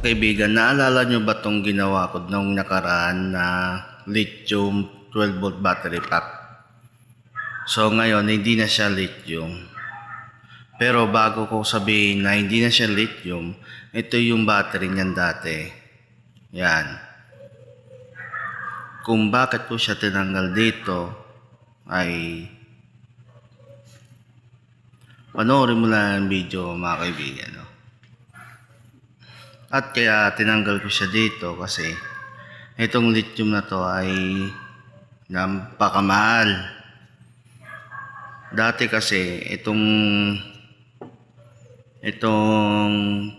Kaibigan, naalala nyo ba tong ginawa ko nung nakaraan na lithium 12 volt battery pack? So ngayon, hindi na siya lithium. Pero bago ko sabihin na hindi na siya lithium, ito yung battery niyan dati. Yan. Kung bakit ko siya tinanggal dito ay panoorin mo lang ang video, mga kaibigan. No? At kaya tinanggal ko siya dito kasi itong lithium na to ay napakamahal. Dati kasi itong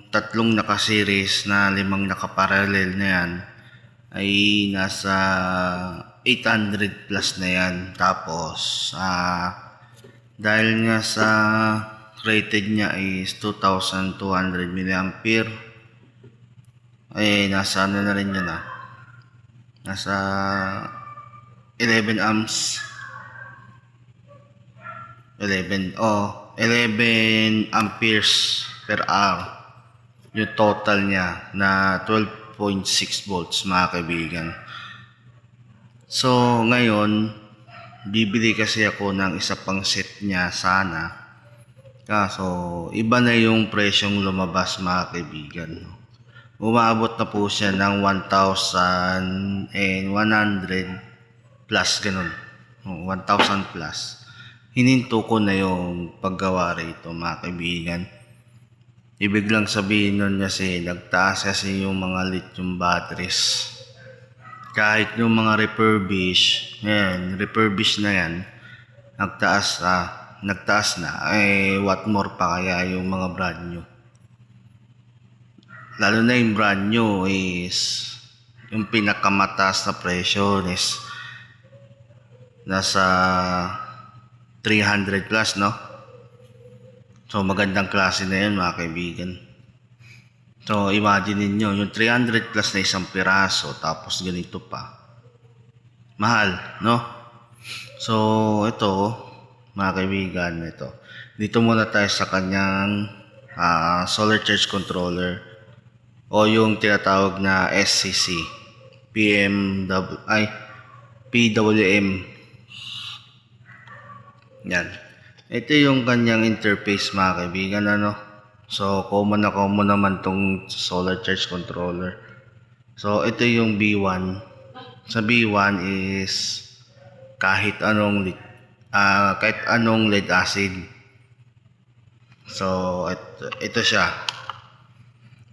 tatlong naka-series na 5 naka-parallel na yan ay nasa 800 plus na yan. Tapos dahil nga sa rated niya is 2200 mAh, ay nasa ano na rin yun nasa 11 amps 11 amperes per hour yung total niya na 12.6 volts, mga kaibigan. So ngayon bibili kasi ako ng isa pang set niya sana, kaso iba na yung presyong lumabas, mga kaibigan. Umaabot na po siya ng 1,100 plus, ganun. 1,000 plus. Hininto ko na yung paggawa rito, mga kaibigan. Ibig lang sabihin nun kasi nagtaas kasi yung mga lithium batteries. Kahit yung mga refurbish na yan, nagtaas na. What more pa kaya yung mga brand new. Lalo na yung brand new is yung pinakamataas na presyo is nasa 300 plus, no? So magandang klase na yun, mga kaibigan. So imagine niyo yung 300 plus na isang piraso tapos ganito pa. Mahal, no? So ito, mga kaibigan, dito muna tayo sa kanyang solar charge controller o yung tinatawag na SCC PWM. Yan. Ito yung kanyang interface, mga kaibigan, So common naman tong solar charge controller. So ito yung B1. Sa B1 is kahit anong lead acid. So ito siya.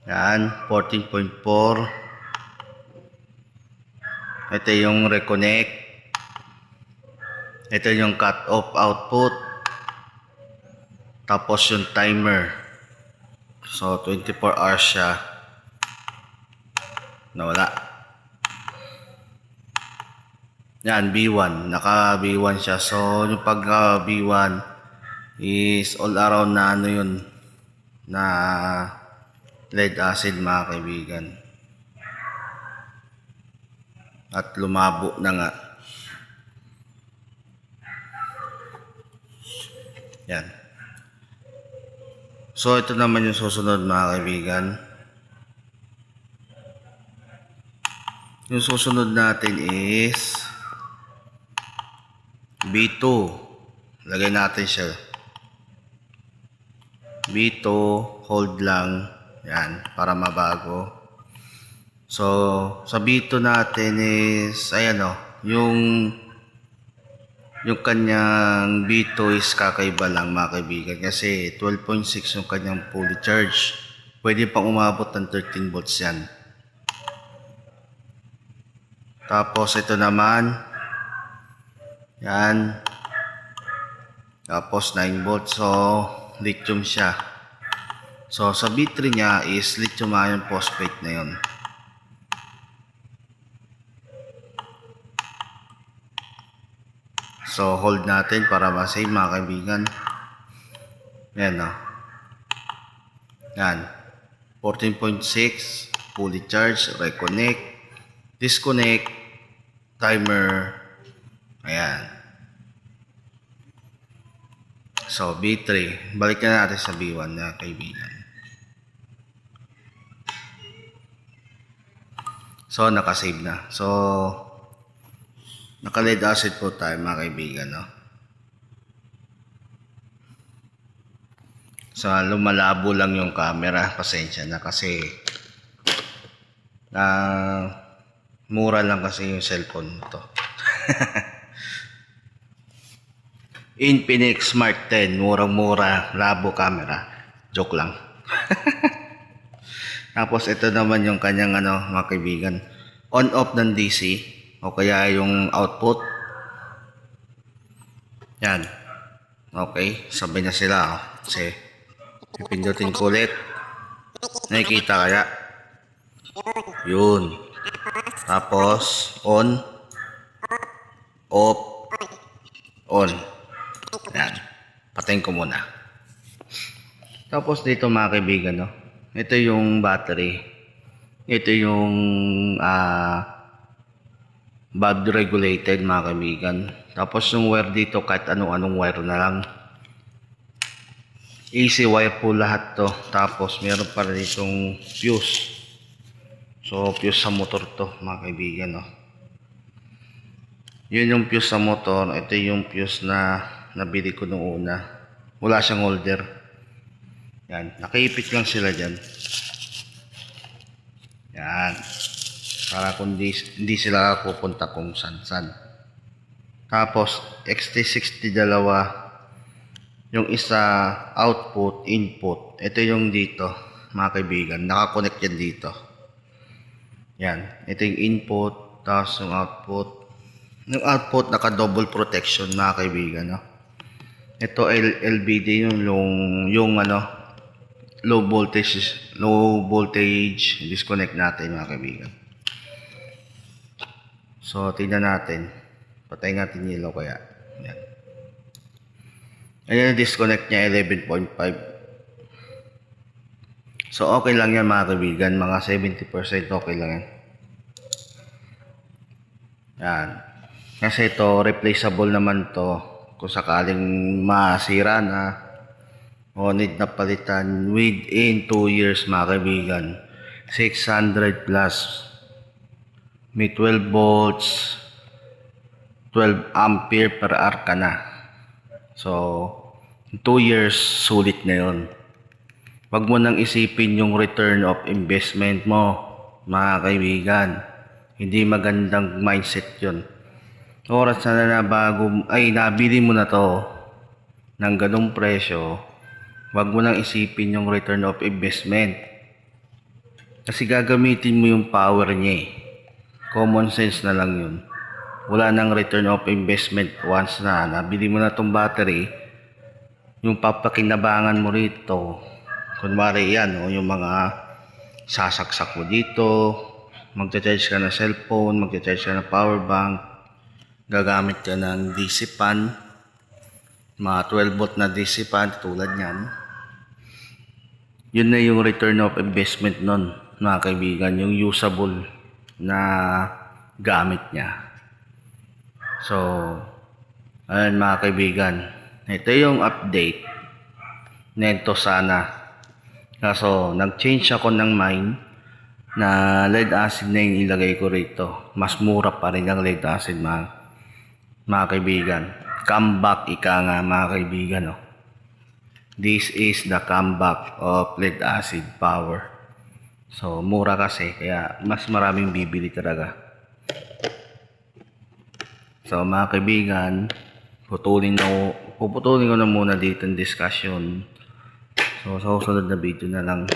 Yan, 14.4. Ito yung reconnect. Ito yung cut off output. Tapos yung timer. So 24 hours siya. Nawala. Yan, B1. Naka B1 siya. So yung pag B1 is all around na yun, na lead acid, mga kaibigan. At lumabo na nga. Yan. So ito naman yung susunod, mga kaibigan. Yung susunod natin is B2. Lagay natin siya. B2, hold lang. Yan, para mabago. So sa B2 natin is yung kanyang B2 is kakaiba lang, mga kaibigan, kasi 12.6 yung kanyang fully charge. Pwede pang umabot ng 13 volts yan. Tapos ito naman, yan, tapos 9 volts. So lithium siya. So sa B3 niya is lithium iron phosphate na yun. So hold natin para ma-save, mga kaibigan. Yan, yan, 14.6 fully charge, reconnect, disconnect, timer. Ayan. So B3, balik na natin sa B1, na kaibigan. So, nakasave na. So, naka-lead acid po tayo mga kaibigan, no? So, lumalabo lang yung camera. Pasensya na kasi mura lang kasi yung cellphone to. Infinix Smart 10, murang-mura, labo camera. Joke lang. Tapos ito naman yung kanyang mga kaibigan, on-off ng DC o kaya yung output. Yan. Okay, sabay na sila. Kasi pipindutin ko ulit. Nakikita kaya? Yun. Tapos on, off, on. Yan. Patayin ko muna. Tapos dito mga kaibigan, no? Ito yung battery. Ito yung bulb regulated mga kaibigan. Tapos yung wire dito, kahit anong wire na lang. Easy wire po lahat to. Tapos meron pa rin itong fuse. So fuse sa motor to mga kaibigan, no? Yun yung fuse sa motor. Ito yung fuse na nabili ko nung una. Wala siyang holder. Yan, nakaipit lang sila dyan. Yan. Para kung hindi sila pupunta kung san-san. Tapos, XT60 dalawa. Yung isa, output, input. Ito yung dito, mga kaibigan. Nakakonect yan dito. Yan. Ito yung input, tapos yung output. Yung output, naka-double protection, mga kaibigan. No? Ito, LBD, yung low voltage disconnect natin mga kaibigan. So tingnan natin, patay natin yung ilaw kaya. Yan. Ayan, disconnect niya 11.5. So okay lang yan mga kaibigan, mga 70% okay lang yan. Yan. Kasi ito replaceable naman to kung sakaling masira na o need na palitan within 2 years mga kaibigan. 600 plus. May 12 volts, 12 ampere per hour ka na. So 2 years sulit na yun. Wag mo nang isipin yung return of investment mo mga kaibigan. Hindi magandang mindset yun. Oras na nabili mo na to ng ganong presyo. Wag mo nang isipin yung return of investment. Kasi gagamitin mo yung power niya eh. Common sense na lang yun. Wala nang return of investment once na nabili mo na tong battery. Yung papakinabangan mo rito, kunwari yan, o yung mga sasaksak mo dito, magcha-charge ka ng cellphone, magcha-charge ka ng power bank, gagamit ka ng DC fan, mga 12 volt na DC fan tulad nyan. Yun na yung return of investment nun mga kaibigan, yung usable na gamit niya. So ayun mga kaibigan, ito yung update nito sana. Kaso nag-change ako ng mind na lead acid na yung ilagay ko rito. Mas mura pa rin ang lead acid mga kaibigan. Comeback ika nga mga kaibigan, no? This is the comeback of lead acid power. So mura kasi kaya mas maraming bibili talaga. So mga kaibigan, puputulin ko na muna dito ang discussion. So sa susunod na video na lang